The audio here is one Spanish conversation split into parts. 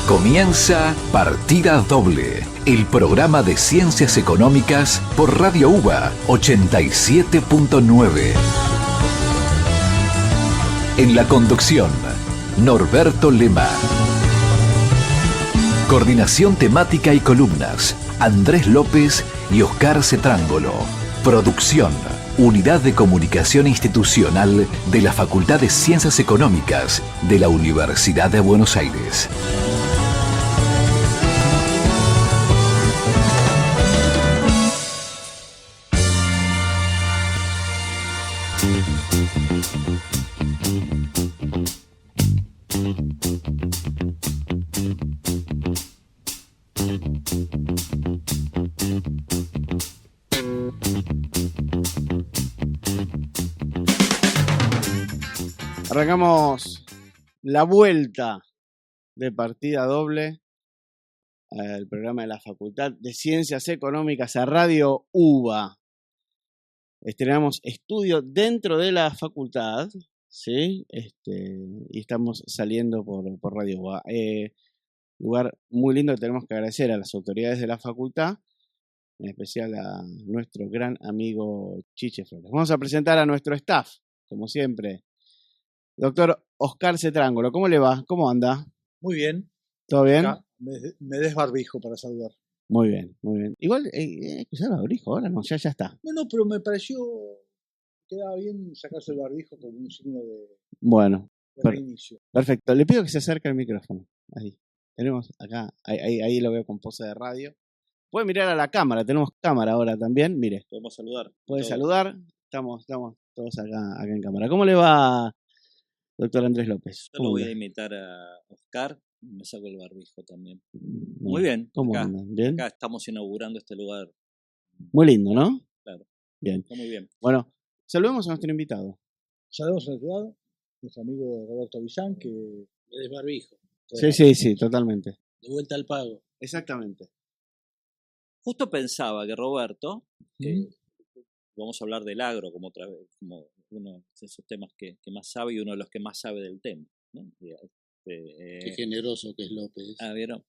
Comienza Partida Doble, el programa de ciencias económicas por Radio UBA 87.9. En la conducción, Norberto Lema. Coordinación temática y columnas, Andrés López y Oscar Cetrángolo. Producción, Unidad de Comunicación Institucional de la Facultad de Ciencias Económicas de la Universidad de Buenos Aires. Arrancamos la vuelta de Partida Doble al programa de la Facultad de Ciencias Económicas a Radio UBA. Estrenamos estudio dentro de la facultad, ¿sí? Y estamos saliendo por Radio UBA. Lugar muy lindo que tenemos que agradecer a las autoridades de la facultad, en especial a nuestro gran amigo Chiche Flores. Vamos a presentar a nuestro staff, como siempre. Doctor Oscar Cetrángolo, ¿cómo le va? ¿Cómo anda? Muy bien. ¿Todo bien? Acá me desbarbijo para saludar. Muy bien, muy bien. Igual hay que usar barbijo ahora, no, ya está. No, pero me pareció que quedaba bien sacarse el barbijo como un signo de reinicio. Perfecto. Le pido que se acerque al micrófono. Ahí. Tenemos acá, ahí lo veo con pose de radio. Puede mirar a la cámara, tenemos cámara ahora también. Mire. Podemos saludar. Puede saludar. Estamos todos acá en cámara. ¿Cómo le va, doctor Andrés López? Yo lo voy a imitar a Oscar, me saco el barbijo también. Muy bien. bien. ¿Cómo acá, andan? ¿Bien? Acá estamos inaugurando este lugar. Muy lindo, ¿no? Claro. Bien. Está muy bien. Bueno, saludemos a nuestro invitado. Saludamos al lado, nuestro amigo Roberto Bizán, que Me desbarbijo. Sí, totalmente. De vuelta al pago. Exactamente. Justo pensaba que Roberto, que vamos a hablar del agro como otra vez, como uno de esos temas que más sabe y uno de los que más sabe del tema, ¿no? Qué generoso que es López. ¿Vieron?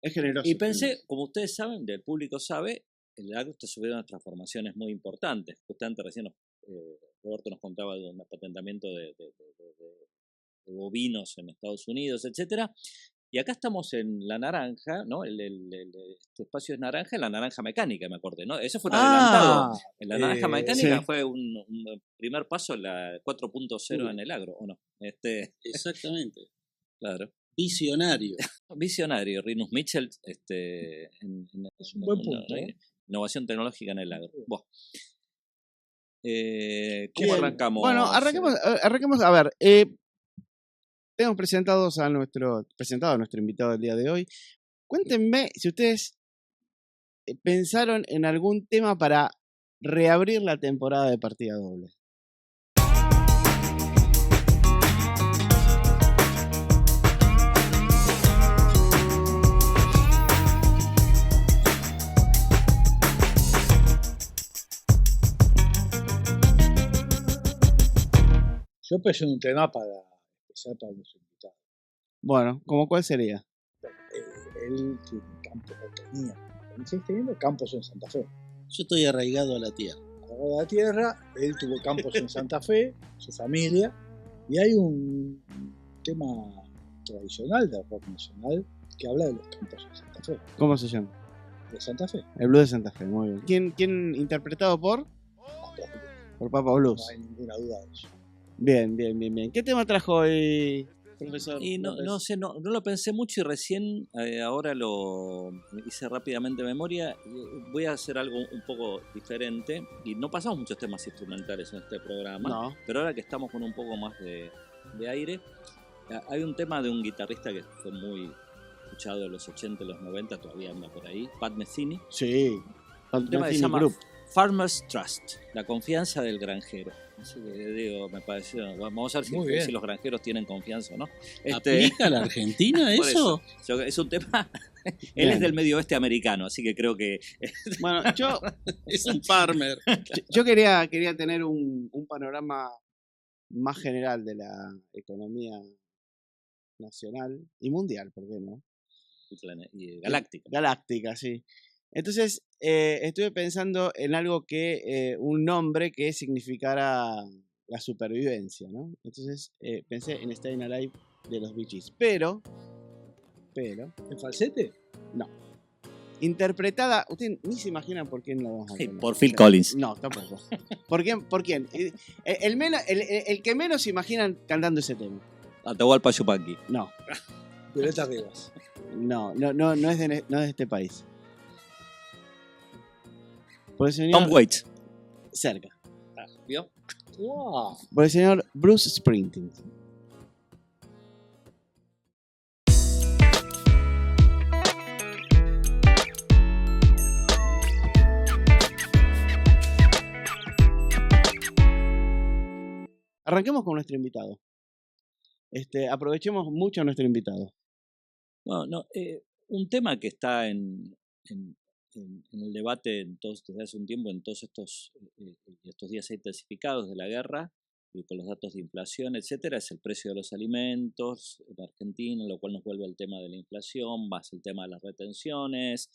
Es generoso. Y pensé, como ustedes saben, el público sabe, el agro está sufriendo unas transformaciones muy importantes. Justamente recién Roberto nos contaba de un patentamiento de bovinos en Estados Unidos, etcétera. Y acá estamos en la naranja, ¿no? Este espacio es naranja, la naranja mecánica, me acordé, ¿no? Eso fue un adelantado. En la naranja mecánica sí. fue un primer paso en la 4.0 en el agro, ¿o no? Exactamente. Claro. Visionario. Visionario, Rinus Mitchell, Es un buen punto. Innovación tecnológica en el agro. Bueno. Bien. ¿Cómo arrancamos? Bueno, arranquemos. A ver, tenemos presentado a nuestro invitado del día de hoy. Cuéntenme si ustedes pensaron en algún tema para reabrir la temporada de Partida Doble. Yo pensé en un tema especial para nuestro invitado. Bueno, ¿cómo cuál sería? Él tiene campos, sigue teniendo campos en Santa Fe. Yo estoy arraigado a la tierra. Arraigado a la tierra, él tuvo campos en Santa Fe, su familia, y hay un tema tradicional de rock nacional que habla de los campos en Santa Fe. ¿Cómo se llama? De Santa Fe. El Blues de Santa Fe, muy bien. ¿Quién interpretado por? Por Papa Blues. No hay ninguna duda de eso. Bien. ¿Qué tema trajo hoy, profesor? Y no sé, no lo pensé mucho y recién ahora lo hice rápidamente memoria. Voy a hacer algo un poco diferente y no pasamos muchos temas instrumentales en este programa, No. pero ahora que estamos con un poco más de aire, hay un tema de un guitarrista que fue muy escuchado en los 80 y los 90, todavía anda por ahí, Pat Metheny. Sí. Un tema que se llama Farmer's Trust, la confianza del granjero. Así que digo, me pareció, vamos a ver si los granjeros tienen confianza o no. ¿Aplica a la Argentina eso? Es un tema, él es del medio oeste americano, así que creo que... Bueno, es un farmer. Yo quería tener un panorama más general de la economía nacional y mundial, ¿por qué no? y galáctica. Galáctica, sí. Entonces, estuve pensando en algo un nombre que significara la supervivencia, ¿no? Entonces, pensé en Staying Alive de los Bee Gees. Pero, ¿En falsete? no. Interpretada, ustedes ni se imaginan por quién lo vamos a poner. Por Phil Collins. No, tampoco. ¿Por quién? ¿Por quién? El que menos se imaginan cantando ese tema. Atahualpa Yupanqui. No, Violeta Rivas. no es de este país. Por el señor, Tom Waits. cerca. ¿Vio? ¡Wow! Por el señor Bruce Springsteen. Arranquemos con nuestro invitado. Aprovechemos mucho a nuestro invitado. No, un tema que está en el debate desde hace un tiempo en todos estos días intensificados de la guerra y con los datos de inflación, etcétera, es el precio de los alimentos en Argentina, lo cual nos vuelve al tema de la inflación, más el tema de las retenciones,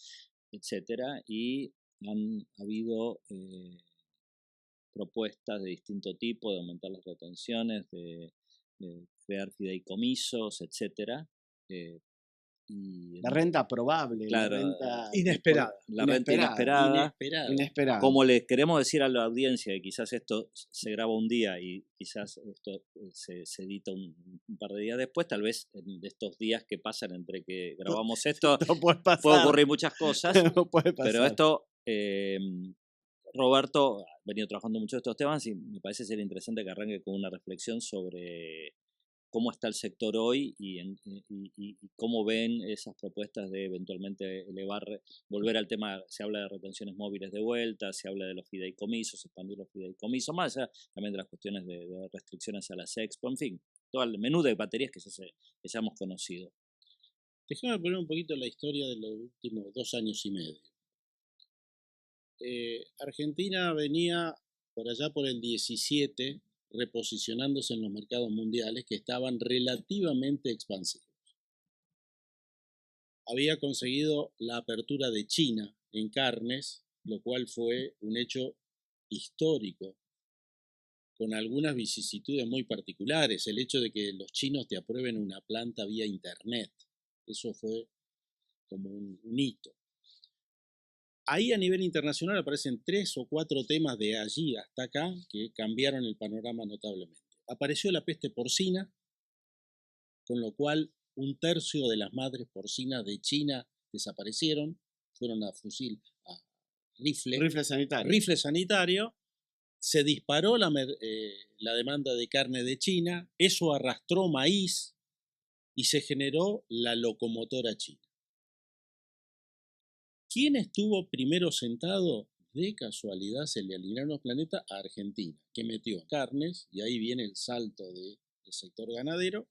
etcétera, y han habido propuestas de distinto tipo de aumentar las retenciones, de crear fideicomisos, etcétera. La renta probable, claro, la renta Inesperada. La renta inesperada. Inesperada. Como le queremos decir a la audiencia que quizás esto se graba un día y quizás esto se edita un par de días después, tal vez en estos días que pasan entre que grabamos esto, No puede pasar. puede ocurrir muchas cosas, No puede pasar. pero esto, Roberto ha venido trabajando mucho estos temas y me parece ser interesante que arranque con una reflexión sobre cómo está el sector hoy y cómo ven esas propuestas de eventualmente volver al tema. Se habla de retenciones móviles de vuelta, se habla de los fideicomisos, expandir los fideicomisos, más allá también de las cuestiones de restricciones a las expo, en fin, todo el menú de baterías que ya hemos conocido. Déjame poner un poquito la historia de los últimos 2 años y medio. Argentina venía por allá por el 17 reposicionándose en los mercados mundiales que estaban relativamente expansivos. Había conseguido la apertura de China en carnes, lo cual fue un hecho histórico, con algunas vicisitudes muy particulares. El hecho de que los chinos te aprueben una planta vía internet, eso fue como un hito. Ahí a nivel internacional aparecen 3 o 4 temas de allí hasta acá que cambiaron el panorama notablemente. Apareció la peste porcina, con lo cual 1/3 de las madres porcinas de China desaparecieron, fueron a rifle sanitario. Se disparó la demanda de carne de China, eso arrastró maíz y se generó la locomotora china. ¿Quién estuvo primero sentado? De casualidad se le alinearon los planetas a Argentina, que metió carnes, y ahí viene el salto del sector ganadero,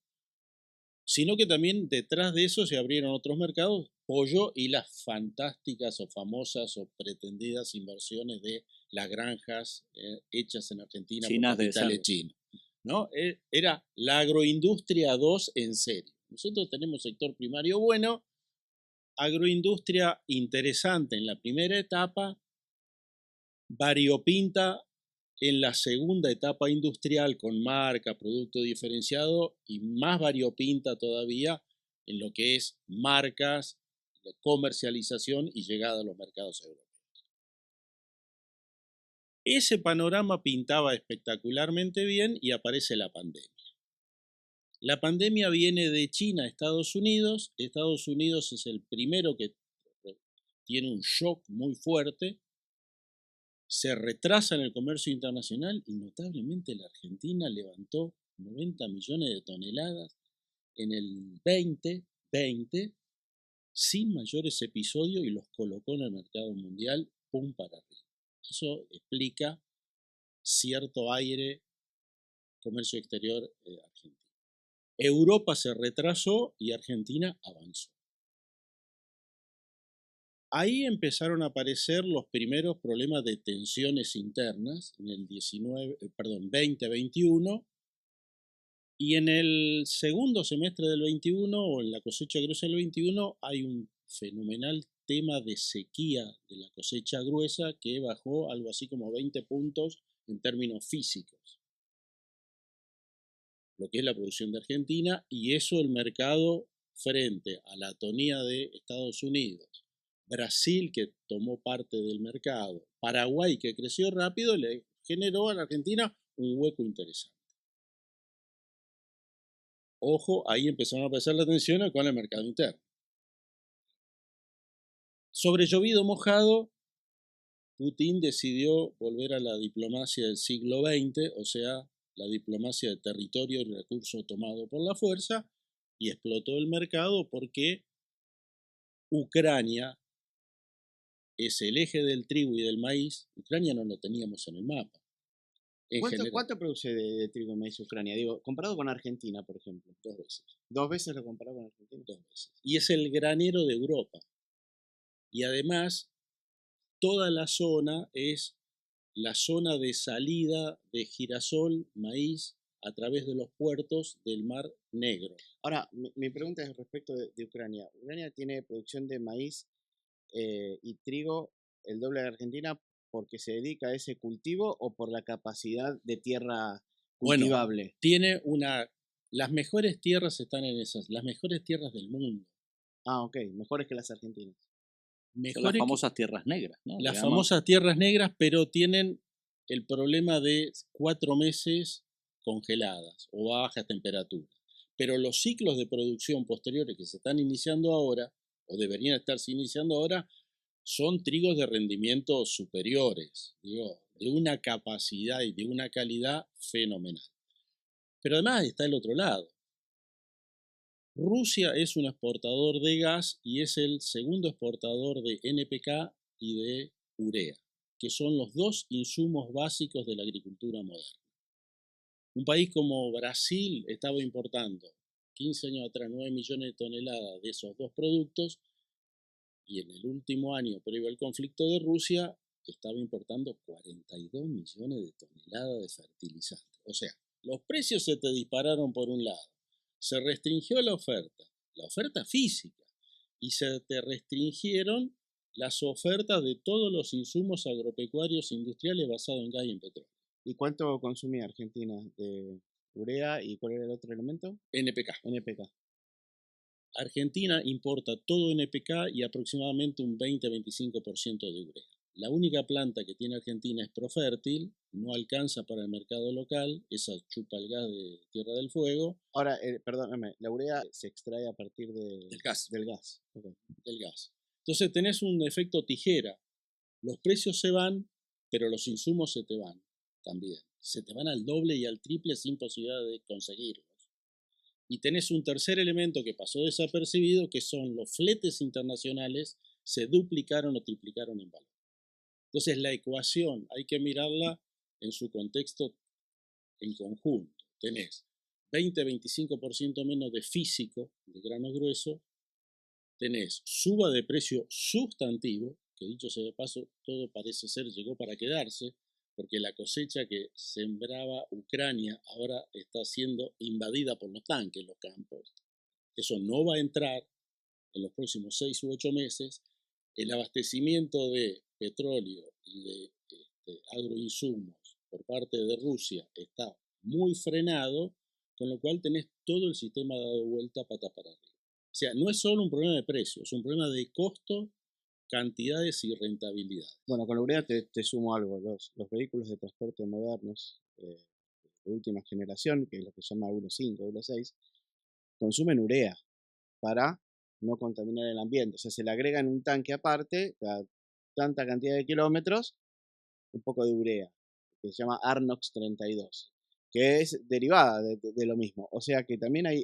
sino que también detrás de eso se abrieron otros mercados, pollo y las fantásticas o famosas o pretendidas inversiones de las granjas hechas en Argentina Chinas por capitales chinos, ¿no? Era la agroindustria 2 en serie. Nosotros tenemos sector primario bueno, agroindustria interesante en la primera etapa, variopinta en la segunda etapa industrial con marca, producto diferenciado y más variopinta todavía en lo que es marcas, comercialización y llegada a los mercados europeos. Ese panorama pintaba espectacularmente bien y aparece la pandemia. La pandemia viene de China a Estados Unidos. Estados Unidos es el primero que tiene un shock muy fuerte. Se retrasa en el comercio internacional y notablemente la Argentina levantó 90 millones de toneladas en el 2020 sin mayores episodios y los colocó en el mercado mundial, pum para arriba. Eso explica cierto aire comercio exterior argentino. Europa se retrasó y Argentina avanzó. Ahí empezaron a aparecer los primeros problemas de tensiones internas en el 2021 Y en el segundo semestre del 21, o en la cosecha gruesa del 21, hay un fenomenal tema de sequía de la cosecha gruesa que bajó algo así como 20 puntos en términos físicos, lo que es la producción de Argentina, y eso el mercado frente a la atonía de Estados Unidos, Brasil que tomó parte del mercado, Paraguay que creció rápido, le generó a la Argentina un hueco interesante. Ojo, ahí empezaron a prestar la atención con el mercado interno. Sobre llovido mojado, Putin decidió volver a la diplomacia del siglo XX, o sea, la diplomacia de territorio y recurso tomado por la fuerza, y explotó el mercado porque Ucrania es el eje del trigo y del maíz. Ucrania no lo teníamos en el mapa. ¿Cuánto produce de trigo y maíz Ucrania? Digo, comparado con Argentina, por ejemplo. 2 veces. ¿2 veces lo comparado con Argentina? 2 veces. Y es el granero de Europa. Y además, toda la zona es la zona de salida de girasol, maíz, a través de los puertos del Mar Negro. Ahora, mi pregunta es respecto de Ucrania. ¿Ucrania tiene producción de maíz y trigo el doble de Argentina porque se dedica a ese cultivo o por la capacidad de tierra cultivable? Bueno, tiene las mejores tierras están en esas, las mejores tierras del mundo. Ah, ok, mejores que las argentinas. Son las famosas tierras negras, ¿no? Las famosas tierras negras, pero tienen el problema de 4 meses congeladas o bajas temperaturas. Pero los ciclos de producción posteriores que se están iniciando ahora, o deberían estarse iniciando ahora, son trigos de rendimientos superiores, digo, de una capacidad y de una calidad fenomenal. Pero además está el otro lado. Rusia es un exportador de gas y es el segundo exportador de NPK y de urea, que son los 2 insumos básicos de la agricultura moderna. Un país como Brasil estaba importando 15 años atrás 9 millones de toneladas de esos 2 productos, y en el último año previo al conflicto de Rusia estaba importando 42 millones de toneladas de fertilizantes. O sea, los precios se te dispararon por un lado, se restringió la oferta física, y se te restringieron las ofertas de todos los insumos agropecuarios industriales basados en gas y en petróleo. ¿Y cuánto consumía Argentina de urea y cuál era el otro elemento? NPK. NPK. Argentina importa todo NPK y aproximadamente un 20-25% de urea. La única planta que tiene Argentina es Profértil, no alcanza para el mercado local, esa chupa el gas de Tierra del Fuego. Ahora, perdóname, la urea se extrae a partir del gas. Del gas. Okay. Del gas. Entonces tenés un efecto tijera. Los precios se van, pero los insumos se te van también. Se te van al doble y al triple sin posibilidad de conseguirlos. Y tenés un tercer elemento que pasó desapercibido, que son los fletes internacionales, se duplicaron o triplicaron en valor. Entonces la ecuación hay que mirarla en su contexto en conjunto. Tenés 20-25% menos de físico, de grano grueso, tenés suba de precio sustantivo, que dicho sea de paso, todo parece ser llegó para quedarse, porque la cosecha que sembraba Ucrania ahora está siendo invadida por los tanques, los campos. Eso no va a entrar en los próximos 6 u 8 meses. El abastecimiento de petróleo y de agroinsumos por parte de Rusia está muy frenado, con lo cual tenés todo el sistema dado vuelta pata para arriba. O sea, no es solo un problema de precio, es un problema de costo, cantidades y rentabilidad. Bueno, con la urea te sumo algo. Los vehículos de transporte modernos de última generación, que es lo que se llama Euro 5, Euro 6, consumen urea para no contaminar el ambiente. O sea, se le agrega en un tanque aparte, cada tanta cantidad de kilómetros, un poco de urea, que se llama Arnox 32, que es derivada de lo mismo. O sea que también hay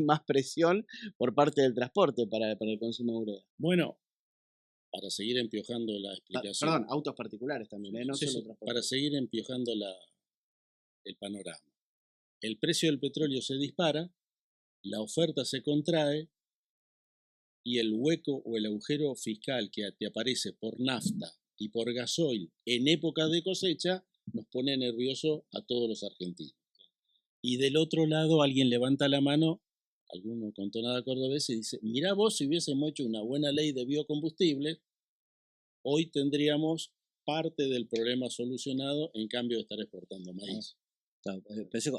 más presión por parte del transporte para el consumo de urea. Bueno, para seguir empiojando la explicación. Perdón, autos particulares también, no sí, solo transporte. Para seguir empiojando el panorama. El precio del petróleo se dispara, la oferta se contrae y el hueco o el agujero fiscal que te aparece por nafta y por gasoil en época de cosecha nos pone nervioso a todos los argentinos. y del otro lado alguien levanta la mano, alguno con tonada cordobesa, y dice, mirá vos, si hubiésemos hecho una buena ley de biocombustibles, hoy tendríamos parte del problema solucionado en cambio de estar exportando maíz.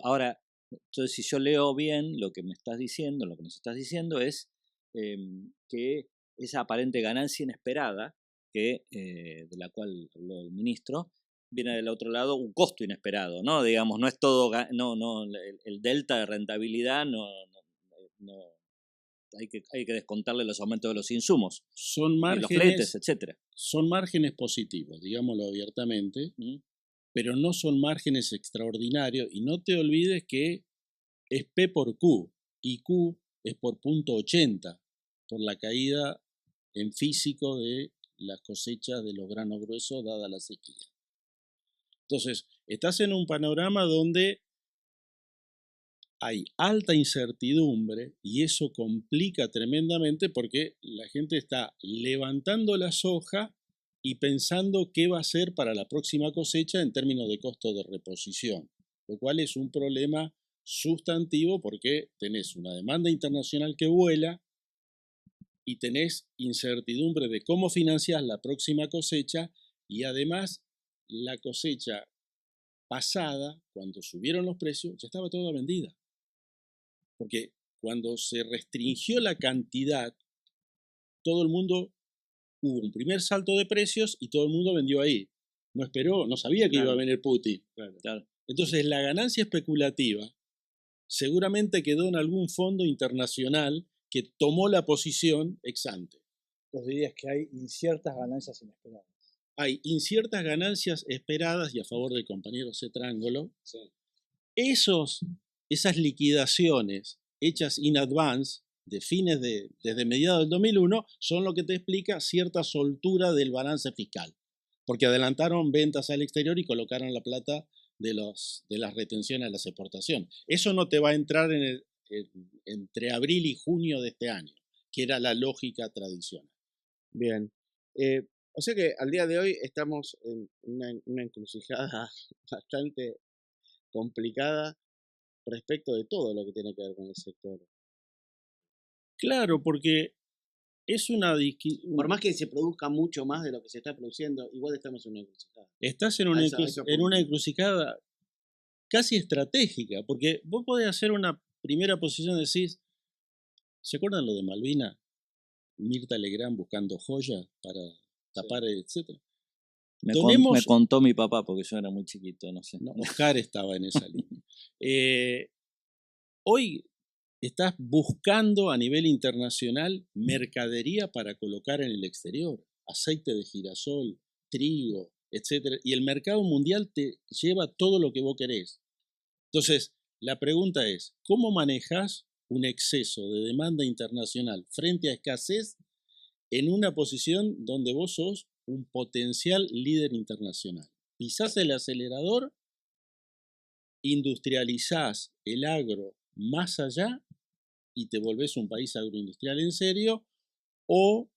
Ahora, entonces, si yo leo bien lo que me estás diciendo, lo que nos estás diciendo es que esa aparente ganancia inesperada, de la cual habló el ministro, viene del otro lado un costo inesperado, ¿no? Digamos, no es todo, el delta de rentabilidad no hay que descontarle los aumentos de los insumos, Son los fletes, márgenes, etcétera. son márgenes positivos, digámoslo abiertamente, pero no son márgenes extraordinarios, y no te olvides que es P por Q, y Q es por .80, por la caída en físico de las cosechas de los granos gruesos dada la sequía. Entonces, estás en un panorama donde hay alta incertidumbre y eso complica tremendamente porque la gente está levantando la soja y pensando qué va a hacer para la próxima cosecha en términos de costo de reposición, lo cual es un problema sustantivo porque tenés una demanda internacional que vuela y tenés incertidumbre de cómo financiás la próxima cosecha, y además la cosecha pasada, cuando subieron los precios, ya estaba toda vendida. Porque cuando se restringió la cantidad, todo el mundo, hubo un primer salto de precios y todo el mundo vendió ahí. No esperó, no sabía que iba a venir Putin. Claro. Entonces la ganancia especulativa seguramente quedó en algún fondo internacional que tomó la posición ex ante. Vos dirías que hay inciertas ganancias inesperadas. Hay inciertas ganancias esperadas, y a favor del compañero Cetrangolo, esas liquidaciones hechas in advance de fines desde mediados del 2001 son lo que te explica cierta soltura del balance fiscal, porque adelantaron ventas al exterior y colocaron la plata de las retenciones a las exportaciones. Eso no te va a entrar entre abril y junio de este año, que era la lógica tradicional. Bien. O sea que al día de hoy estamos en una encrucijada bastante complicada respecto de todo lo que tiene que ver con el sector. Claro, porque es Por más que se produzca mucho más de lo que se está produciendo, igual estamos en una encrucijada. Estás en una encrucijada casi estratégica, porque vos podés hacer una primera posición, decís, ¿se acuerdan lo de Malvinas? Mirta Legrand buscando joyas para tapar, etcétera. Me contó mi papá porque yo era muy chiquito, no sé. No, Oscar estaba en esa línea. Hoy estás buscando a nivel internacional mercadería para colocar en el exterior, aceite de girasol, trigo, etcétera, y el mercado mundial te lleva todo lo que vos querés. Entonces, la pregunta es, ¿cómo manejás un exceso de demanda internacional frente a escasez en una posición donde vos sos un potencial líder internacional? Pisás el acelerador, industrializás el agro más allá y te volvés un país agroindustrial en serio, o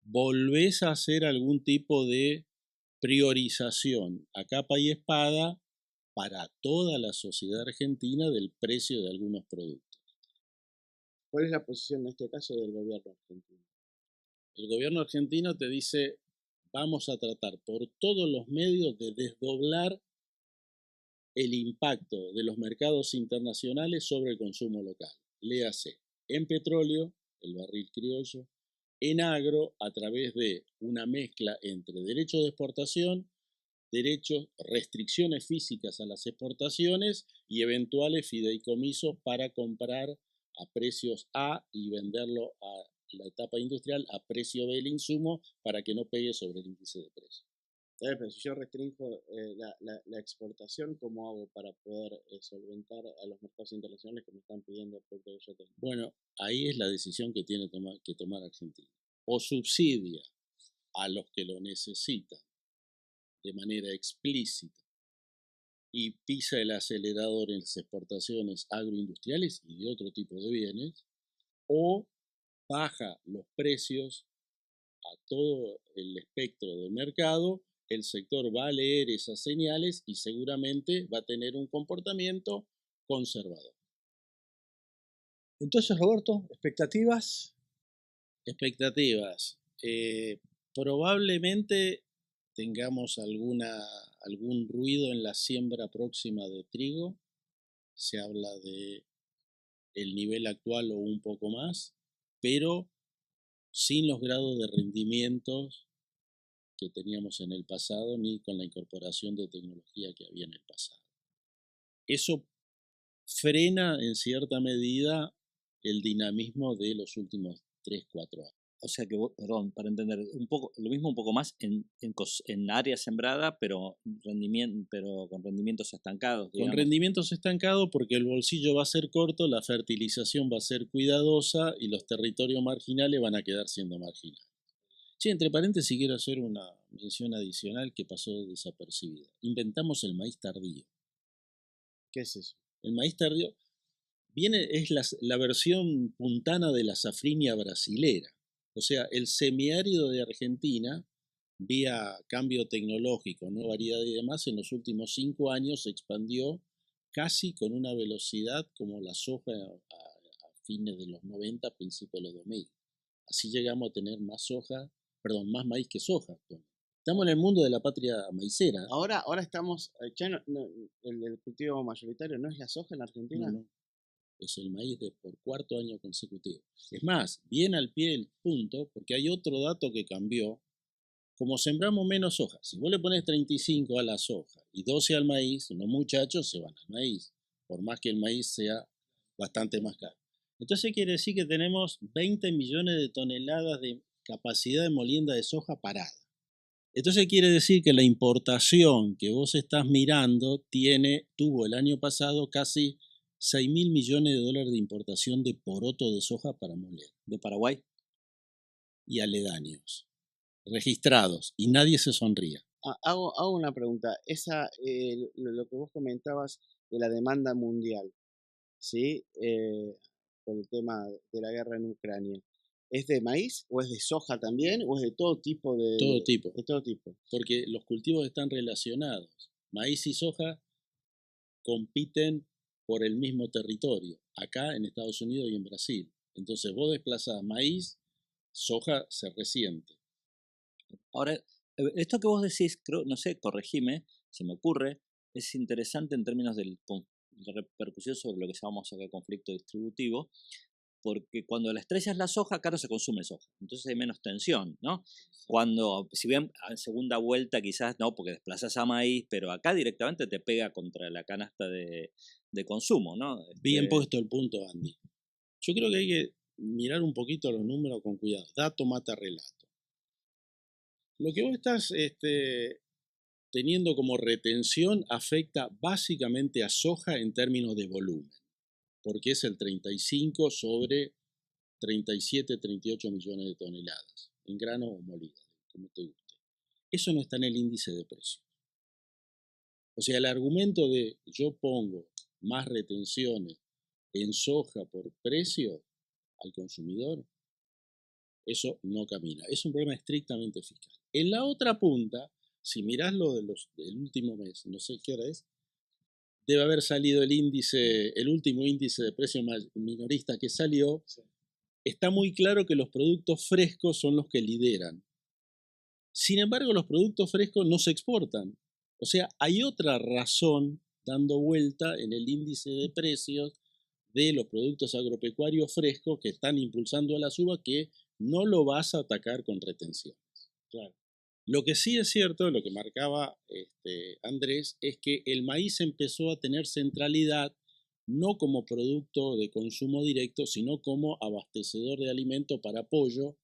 volvés a hacer algún tipo de priorización a capa y espada para toda la sociedad argentina del precio de algunos productos. ¿Cuál es la posición en este caso del gobierno argentino? El gobierno argentino te dice, vamos a tratar por todos los medios de desdoblar el impacto de los mercados internacionales sobre el consumo local. Léase, en petróleo, el barril criollo, en agro, a través de una mezcla entre derechos de exportación, restricciones físicas a las exportaciones y eventuales fideicomisos para comprar a precios A y venderlo a la etapa industrial a precio B el insumo para que no pegue sobre el índice de precio. Pero si yo restringo la exportación, ¿cómo hago para poder solventar a los mercados internacionales que me están pidiendo el producto que yo tengo? Bueno, ahí es la decisión que tiene que tomar Argentina. O subsidia a los que lo necesitan de manera explícita y pisa el acelerador en las exportaciones agroindustriales y de otro tipo de bienes, o baja los precios a todo el espectro del mercado. El sector va a leer esas señales y seguramente va a tener un comportamiento conservador. Entonces, Roberto, expectativas. Expectativas. Probablemente tengamos algún ruido en la siembra próxima de trigo. Se habla de el nivel actual o un poco más, pero sin los grados de rendimientos que teníamos en el pasado, ni con la incorporación de tecnología que había en el pasado. Eso frena en cierta medida el dinamismo de los últimos 3-4 años. O sea que, perdón, para entender, un poco, lo mismo un poco más en área sembrada, pero con rendimientos estancados. Con rendimientos estancados porque el bolsillo va a ser corto, la fertilización va a ser cuidadosa y los territorios marginales van a quedar siendo marginales. Sí, entre paréntesis quiero hacer una mención adicional que pasó desapercibida. Inventamos el maíz tardío. ¿Qué es eso? El maíz tardío es la versión puntana de la safrinia brasilera. O sea, el semiárido de Argentina, vía cambio tecnológico, nueva variedad y demás, en los últimos 5 años se expandió casi con una velocidad como la soja a fines de los 90, principios de los 2000. Así llegamos a tener más maíz que soja. Estamos en el mundo de la patria maicera. Ahora estamos, el cultivo mayoritario no es la soja en Argentina. No. Es el maíz por 4º año consecutivo. Es más, bien al pie del punto, porque hay otro dato que cambió. Como sembramos menos soja, si vos le pones 35 a la soja y 12 al maíz, los muchachos se van al maíz, por más que el maíz sea bastante más caro. Entonces quiere decir que tenemos 20 millones de toneladas de capacidad de molienda de soja parada. Entonces quiere decir que la importación que vos estás mirando tuvo el año pasado casi 6.000 millones de dólares de importación de poroto de soja para moler. ¿De Paraguay? Y aledaños, registrados, y nadie se sonría. Hago una pregunta. Lo que vos comentabas de la demanda mundial, ¿sí? Por el tema de la guerra en Ucrania. ¿Es de maíz o es de soja también o es de todo tipo? Todo tipo. De todo tipo. Porque los cultivos están relacionados. Maíz y soja compiten por el mismo territorio, acá en Estados Unidos y en Brasil. Entonces vos desplazás maíz, soja se resiente. Ahora, esto que vos decís, creo, no sé, corregime, se me ocurre, es interesante en términos de repercusión sobre lo que llamamos acá conflicto distributivo, porque cuando la estrella es la soja, acá no se consume soja, entonces hay menos tensión, ¿no? Cuando, si bien en segunda vuelta quizás no, porque desplazas a maíz, pero acá directamente te pega contra la canasta de consumo, ¿no? Bien puesto el punto, Andy. Yo creo que hay que mirar un poquito los números con cuidado. Dato mata relato. Lo que vos estás teniendo como retención afecta básicamente a soja en términos de volumen, porque es el 35 sobre 37, 38 millones de toneladas, en grano o molida, como te guste. Eso no está en el índice de precios. O sea, el argumento de yo pongo más retenciones en soja por precio al consumidor, eso no camina. Es un problema estrictamente fiscal. En la otra punta, si mirás lo del último mes, no sé qué hora es, debe haber salido el último índice de precio minorista que salió. Está muy claro que los productos frescos son los que lideran. Sin embargo, los productos frescos no se exportan. O sea, hay otra razón dando vuelta en el índice de precios de los productos agropecuarios frescos que están impulsando a las uvas que no lo vas a atacar con retenciones. Claro. Lo que sí es cierto, lo que marcaba Andrés, es que el maíz empezó a tener centralidad no como producto de consumo directo, sino como abastecedor de alimento para pollo,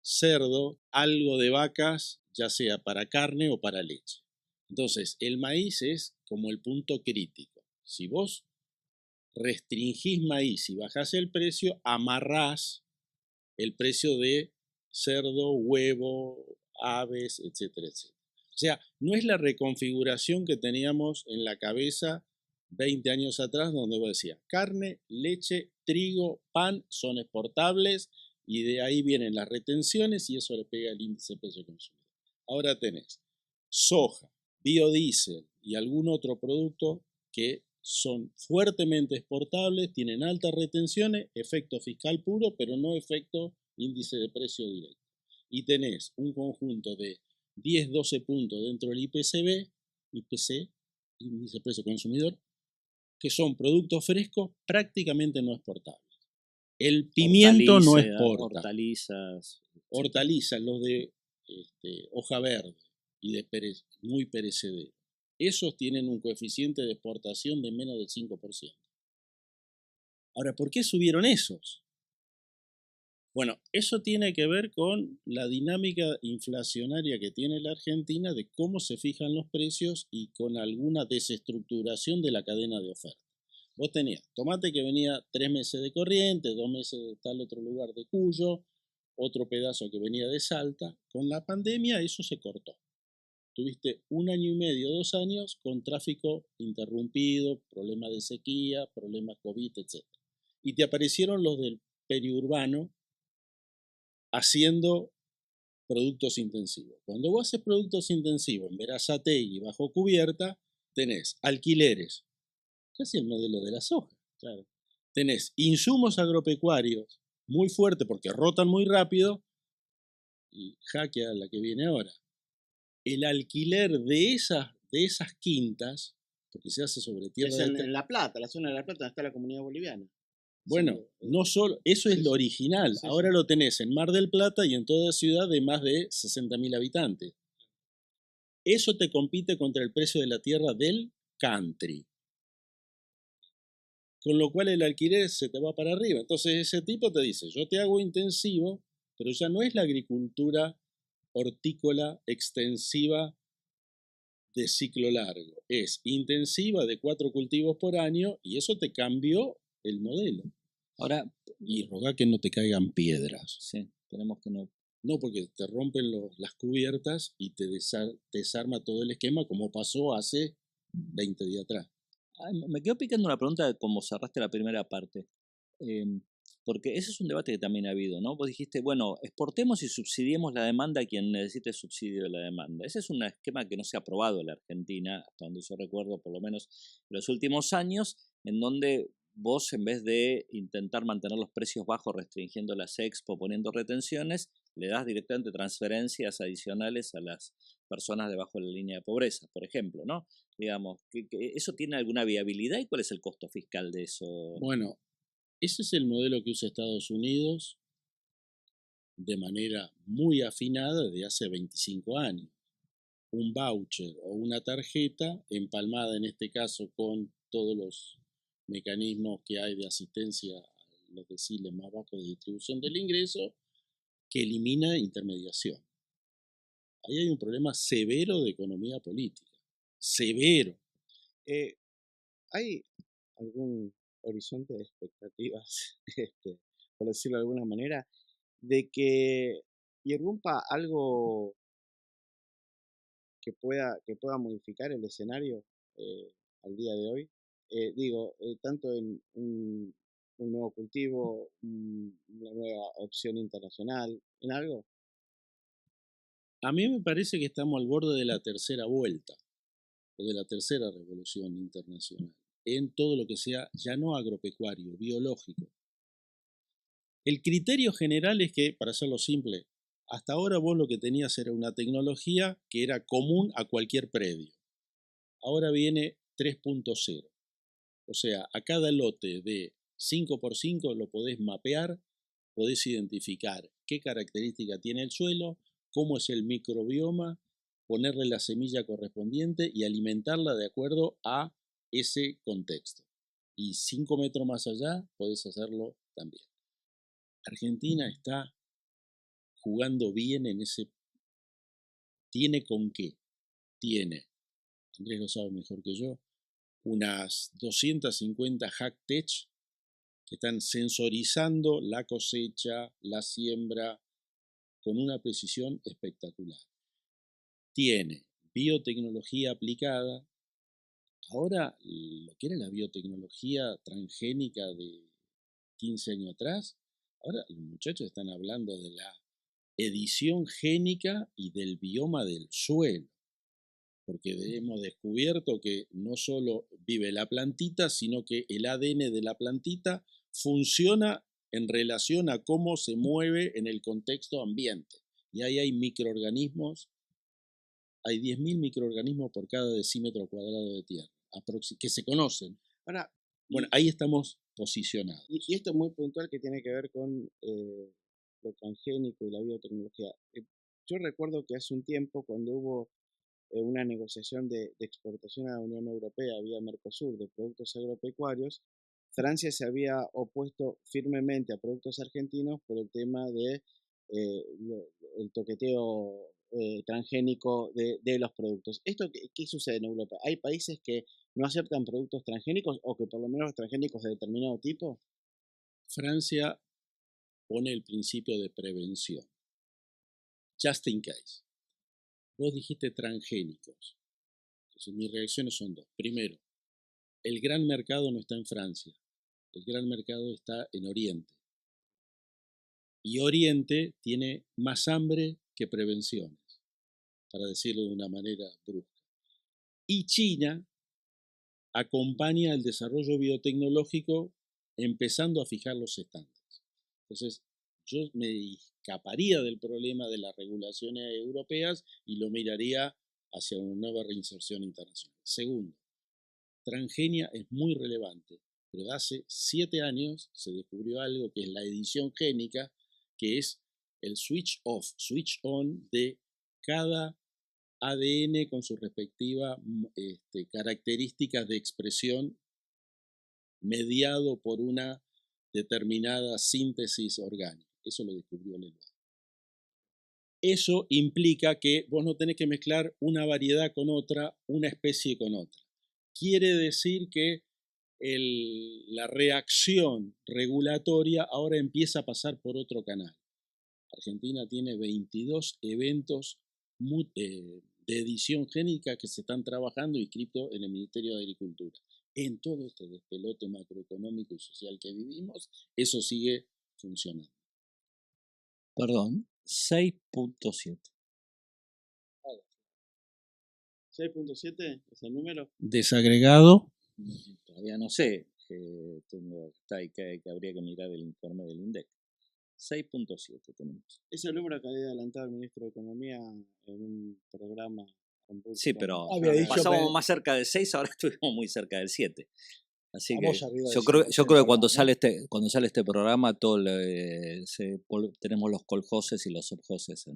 cerdo, algo de vacas, ya sea para carne o para leche. Entonces, el maíz es como el punto crítico. Si vos restringís maíz y bajás el precio, amarrás el precio de cerdo, huevo, aves, etcétera, etcétera. O sea, no es la reconfiguración que teníamos en la cabeza 20 años atrás, donde vos decías, carne, leche, trigo, pan son exportables y de ahí vienen las retenciones y eso le pega el índice de precio consumidor. Ahora tenés soja, biodiesel y algún otro producto que son fuertemente exportables, tienen altas retenciones, efecto fiscal puro, pero no efecto índice de precio directo. Y tenés un conjunto de 10, 12 puntos dentro del IPC, índice de precio consumidor, que son productos frescos prácticamente no exportables. El pimiento no exporta. Hortalizas, los de hoja verde y de muy perecedero. Esos tienen un coeficiente de exportación de menos del 5%. Ahora, ¿por qué subieron esos? Bueno, eso tiene que ver con la dinámica inflacionaria que tiene la Argentina de cómo se fijan los precios y con alguna desestructuración de la cadena de oferta. Vos tenías tomate que venía 3 meses de Corrientes, 2 meses de tal otro lugar de Cuyo, otro pedazo que venía de Salta. Con la pandemia eso se cortó. Tuviste 1 año y medio, 2 años con tráfico interrumpido, problemas de sequía, problemas COVID, etc. Y te aparecieron los del periurbano haciendo productos intensivos. Cuando vos haces productos intensivos en Berazategui, bajo cubierta, tenés alquileres, casi el modelo de la soja. Claro. Tenés insumos agropecuarios muy fuertes porque rotan muy rápido y jaque a la que viene ahora. El alquiler de esas quintas, porque se hace sobre tierra es en La Plata, la zona de La Plata, donde está la comunidad boliviana. Bueno, sí, no solo, eso es lo original. Sí, ahora lo tenés en Mar del Plata y en toda ciudad de más de 60.000 habitantes. Eso te compite contra el precio de la tierra del country. Con lo cual el alquiler se te va para arriba. Entonces ese tipo te dice, yo te hago intensivo, pero ya no es la agricultura hortícola extensiva de ciclo largo. Es intensiva de 4 cultivos por año y eso te cambió el modelo. Ahora, y roga que no te caigan piedras. Sí, tenemos que no. No, porque te rompen las cubiertas y te desarma todo el esquema como pasó hace 20 días atrás. Me quedo picando una pregunta de cómo cerraste la primera parte. Porque ese es un debate que también ha habido, ¿no? Vos dijiste, bueno, exportemos y subsidiemos la demanda a quien necesite subsidio de la demanda. Ese es un esquema que no se ha aprobado en la Argentina, hasta donde yo recuerdo, por lo menos en los últimos años, en donde vos, en vez de intentar mantener los precios bajos restringiendo las expo, poniendo retenciones, le das directamente transferencias adicionales a las personas debajo de la línea de pobreza, por ejemplo, ¿no? Digamos, ¿que eso tiene alguna viabilidad y cuál es el costo fiscal de eso? Bueno, ese es el modelo que usa Estados Unidos de manera muy afinada desde hace 25 años. Un voucher o una tarjeta empalmada en este caso con todos los mecanismos que hay de asistencia a los deciles más bajos de distribución del ingreso que elimina intermediación. Ahí hay un problema severo de economía política. Severo. ¿Hay algún horizonte de expectativas, por decirlo de alguna manera, de que irrumpa algo que pueda modificar el escenario al día de hoy? Tanto en un nuevo cultivo, una nueva opción internacional, en algo. A mí me parece que estamos al borde de la tercera vuelta, o de la tercera revolución internacional, en todo lo que sea ya no agropecuario, biológico. El criterio general es que, para hacerlo simple, hasta ahora vos lo que tenías era una tecnología que era común a cualquier predio. Ahora viene 3.0. O sea, a cada lote de 5x5 lo podés mapear, podés identificar qué característica tiene el suelo, cómo es el microbioma, ponerle la semilla correspondiente y alimentarla de acuerdo a ese contexto. Y 5 metros más allá podés hacerlo también. Argentina está jugando bien en ese. ¿Tiene con qué? Tiene, Andrés lo sabe mejor que yo, unas 250 Hacktech que están sensorizando la cosecha, la siembra, con una precisión espectacular. Tiene biotecnología aplicada. Ahora, lo que era la biotecnología transgénica de 15 años atrás, ahora los muchachos están hablando de la edición génica y del bioma del suelo. porque hemos descubierto que no solo vive la plantita, sino que el ADN de la plantita funciona en relación a cómo se mueve en el contexto ambiente. Y ahí hay microorganismos, hay 10.000 microorganismos por cada decímetro cuadrado de tierra, que se conocen. Ahora, Bueno, ahí estamos posicionados. y esto es muy puntual que tiene que ver con lo transgénico y la biotecnología. Yo recuerdo que hace un tiempo, cuando hubo una negociación de exportación a la Unión Europea vía Mercosur de productos agropecuarios, Francia se había opuesto firmemente a productos argentinos por el tema de el toqueteo transgénico de los productos. ¿Esto qué sucede en Europa? ¿Hay países que no aceptan productos transgénicos o que por lo menos transgénicos de determinado tipo? Francia pone el principio de prevención. Just in case. Vos dijiste transgénicos. Entonces mis reacciones son dos. Primero, el gran mercado no está en Francia. El gran mercado está en Oriente. Y Oriente tiene más hambre que prevenciones, para decirlo de una manera brusca. Y China acompaña el desarrollo biotecnológico empezando a fijar los estándares. Entonces, yo me escaparía del problema de las regulaciones europeas y lo miraría hacia una nueva reinserción internacional. Segundo, transgenia es muy relevante, pero hace 7 años se descubrió algo que es la edición génica, que es el switch off, switch on de cada ADN con sus respectivas características de expresión mediado por una determinada síntesis orgánica. Eso lo descubrió Lenoir. Eso implica que vos no tenés que mezclar una variedad con otra, una especie con otra. Quiere decir que la reacción regulatoria ahora empieza a pasar por otro canal. Argentina tiene 22 eventos de edición génica que se están trabajando inscritos en el Ministerio de Agricultura. En todo este despelote macroeconómico y social que vivimos, eso sigue funcionando. Perdón, 6.7. 6.7 es el número. Desagregado. Todavía no sé, está ahí que habría que mirar el informe del INDEC. 6.7 tenemos. Es el número que había adelantado el ministro de Economía en un programa. Sí, pero Había dicho pasamos que- más cerca del 6, ahora estuvimos muy cerca del 7. Así Vamos que arriba del yo creo 100% que cuando ahora, ¿no? cuando sale este programa tenemos los colhoses y los subhoses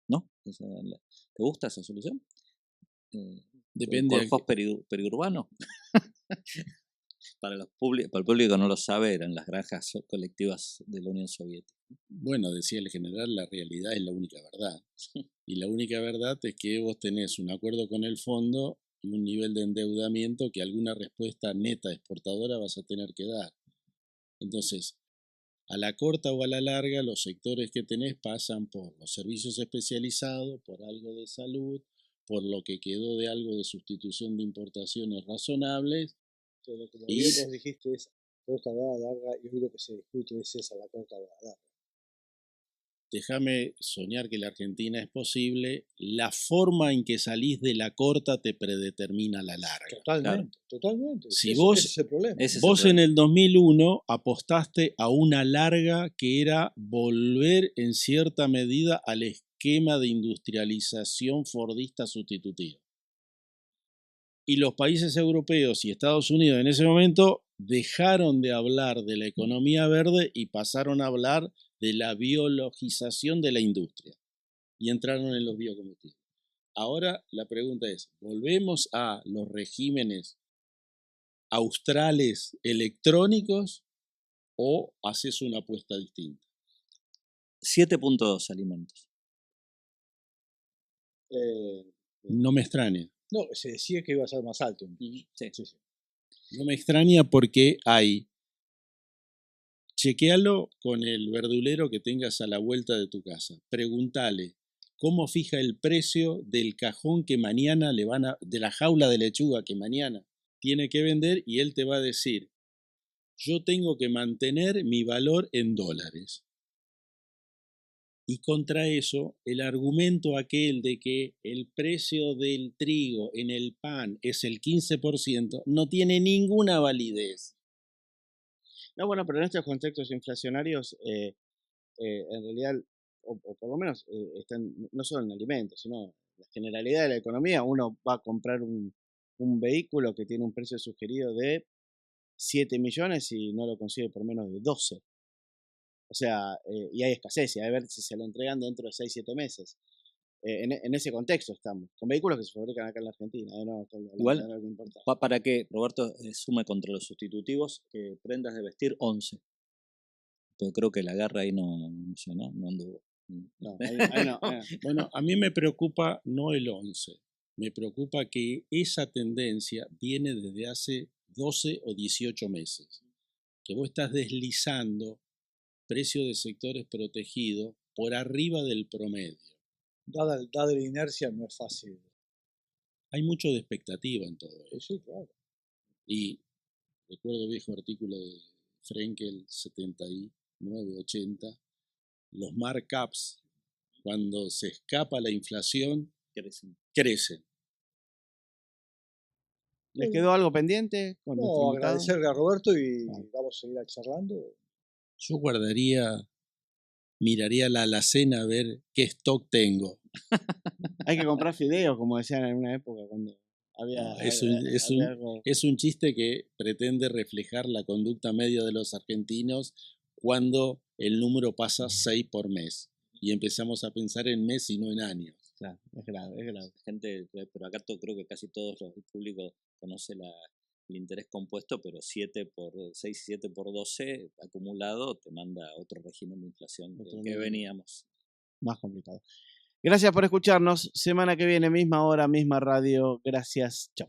¿no? ¿Te gusta esa solución? Depende. ¿Colhos periurbanos? Para el público que no lo sabe, eran las granjas colectivas de la Unión Soviética. Bueno, decía el general, la realidad es la única verdad. Y la única verdad es que vos tenés un acuerdo con el fondo y un nivel de endeudamiento que alguna respuesta neta exportadora vas a tener que dar. Entonces, a la corta o a la larga, los sectores que tenés pasan por los servicios especializados, por algo de salud, por lo que quedó de algo de sustitución de importaciones razonables. Pero como Y- bien vos dijiste, es corta, larga, y hoy lo que se discute es esa, la corta, larga. Déjame soñar que la Argentina es posible. La forma en que salís de la corta te predetermina la larga. Totalmente, totalmente. Si Ese- vos- ese es el problema. Ese es Vos el en el 2001 apostaste a una larga que era volver en cierta medida al esquema de industrialización fordista sustitutiva. Y los países europeos y Estados Unidos en ese momento dejaron de hablar de la economía verde y pasaron a hablar de la biologización de la industria y entraron en los biocombustibles. Ahora la pregunta es, ¿volvemos a los regímenes australes electrónicos o haces una apuesta distinta? 7.2 alimentos. No me extraña. No, se decía que iba a ser más alto. Sí. Sí, sí. No me extraña porque hay. Chequéalo con el verdulero que tengas a la vuelta de tu casa. Pregúntale cómo fija el precio del cajón que mañana de la jaula de lechuga que mañana tiene que vender y él te va a decir, yo tengo que mantener mi valor en dólares. Y contra eso, el argumento aquel de que el precio del trigo en el pan es el 15% no tiene ninguna validez. No, bueno, pero en estos contextos inflacionarios, en realidad, o por lo menos están no solo en alimentos, sino en la generalidad de la economía. Uno va a comprar un vehículo que tiene un precio sugerido de 7 millones y no lo consigue por menos de 12. O sea, y hay escasez, y hay que ver si se lo entregan dentro de 6, 7 meses. En ese contexto estamos, con vehículos que se fabrican acá en la Argentina. No estoy hablando Igual, de algo importante. para que Roberto sume contra los sustitutivos, prendas de vestir 11. Pero creo que la guerra ahí no anduvo. No, ahí no. Bueno, a mí me preocupa no el 11, me preocupa que esa tendencia viene desde hace 12 o 18 meses, que vos estás deslizando precio de sectores protegidos por arriba del promedio. Dada la inercia no es fácil. Hay mucho de expectativa en todo eso. Sí, claro. Y recuerdo el viejo artículo de Frenkel, 79, 80, los markups, cuando se escapa la inflación, crecen. ¿Les quedó algo pendiente con nuestro No, invitado? agradecerle a Roberto y Vale. vamos a seguir charlando. Yo miraría la alacena a ver qué stock tengo. Hay que comprar fideos, como decían en una época cuando había, No, había algo. es un chiste que pretende reflejar la conducta media de los argentinos cuando el número pasa 6 por mes y empezamos a pensar en mes y no en años. Claro, es grave. Gente, pero acá creo que casi todo el público conoce el interés compuesto, pero 6 y 7 por 12 acumulado te manda otro régimen de inflación del que veníamos. Más complicado. Gracias por escucharnos. Semana que viene, misma hora, misma radio. Gracias. Chao.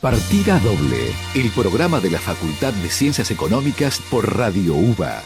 Partida doble, el programa de la Facultad de Ciencias Económicas por Radio UBA.